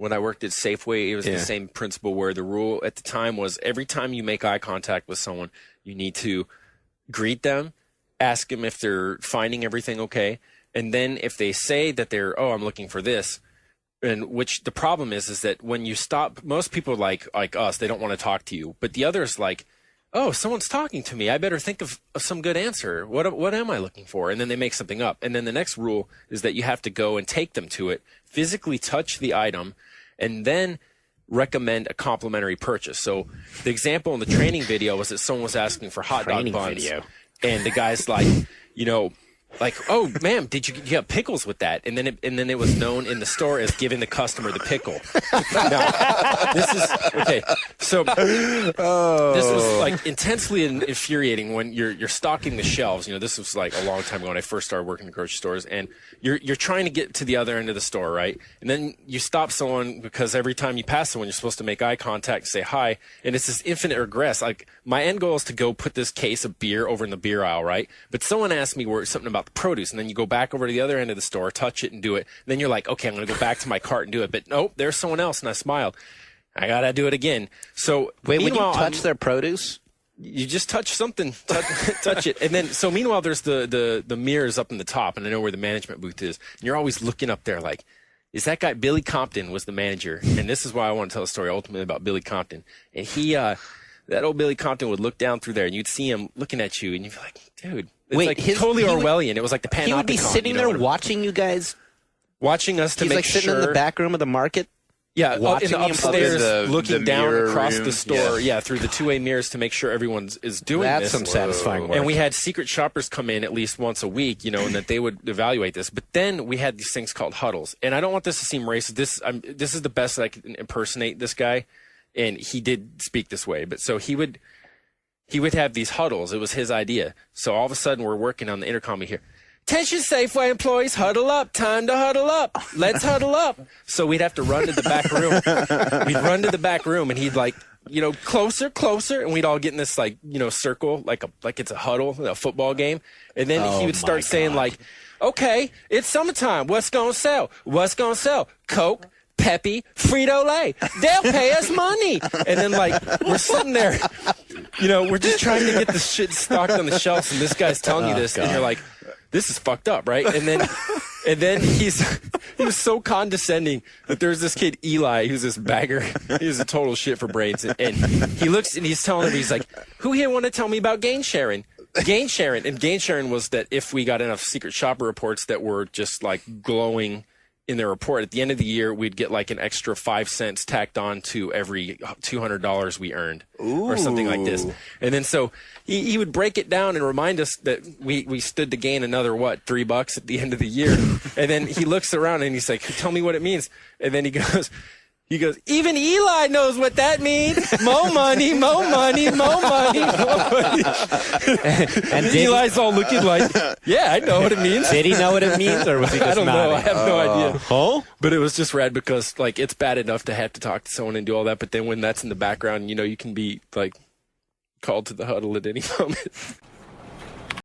when I worked at Safeway, it was the same principle where the rule at the time was every time you make eye contact with someone, you need to greet them, ask them if they're finding everything okay. And then if they say that they're, I'm looking for this, and which the problem is that when you stop, most people like us, they don't want to talk to you. But the others like, oh, someone's talking to me. I better think of some good answer. What am I looking for? And then they make something up. And then the next rule is that you have to go and take them to it, physically touch the item, and then recommend a complimentary purchase. So the example in the training video was that someone was asking for hot dog buns. And the guy's like, oh, ma'am, did you have pickles with that? And then it was known in the store as giving the customer the pickle. Now, this is okay. So this was like intensely infuriating when you're stocking the shelves. This was like a long time ago when I first started working in grocery stores, and you're trying to get to the other end of the store, right? And then you stop someone because every time you pass someone, you're supposed to make eye contact and say hi, and it's this infinite regress. Like my end goal is to go put this case of beer over in the beer aisle, right? But someone asked me something about the produce, and then you go back over to the other end of the store, touch it and do it. And then you're like, okay, I'm going to go back to my cart and do it. But nope, there's someone else. And I smiled. I got to do it again. So wait, when you touch their produce? You just touch something, touch it. And then, so meanwhile, there's the mirrors up in the top, and I know where the management booth is. And you're always looking up there like, is that guy, Billy Compton was the manager. And this is why I want to tell a story ultimately about Billy Compton. And that old Billy Compton would look down through there, and you'd see him looking at you, and you'd be like, dude. It's like totally Orwellian. It was like the Panopticon. He would be sitting there watching you guys? Watching us to make sure. He's like sitting in the back room of the market? Yeah, in the upstairs, looking down across the store, through the two-way mirrors to make sure everyone is doing this. That's some satisfying work. And we had secret shoppers come in at least once a week, and that they would evaluate this. But then we had these things called huddles. And I don't want this to seem racist. This is the best I can impersonate this guy, and he did speak this way. But so he would have these huddles. It was his idea. So all of a sudden we're working on the intercom. We hear, "Attention Safeway employees, huddle up. Time to huddle up. Let's huddle up." So we'd have to run to the back room. We'd run to the back room, and he'd like, closer. And we'd all get in this circle, like it's a huddle, a football game. And then he would start saying like, "Okay, it's summertime. What's going to sell? What's going to sell? Coke, Peppy, Frito-Lay. They'll pay us money." And then we're sitting there, we're just trying to get this shit stocked on the shelves, and this guy's telling you this, and you're like, this is fucked up, right? And then he was so condescending that there's this kid, Eli, who's this bagger. He's a total shit for brains. And he looks and he's telling him, he's like, "Who here want to tell me about gain sharing?" Gain sharing. And gain sharing was that if we got enough secret shopper reports that were just glowing in their report, at the end of the year, we'd get an extra 5 cents tacked on to every $200 we earned. Ooh. Or something like this. And then so he would break it down and remind us that we stood to gain another, $3 at the end of the year. And then he looks around and he's like, "Tell me what it means." And then he goes, "Even Eli knows what that means. More money, more money, more money, more money." And Eli's all looking like, "Yeah, I know what it means." Did he know what it means, or was he just I don't know. I have no idea. Oh? But it was just rad because, it's bad enough to have to talk to someone and do all that, but then when that's in the background, you can be, called to the huddle at any moment.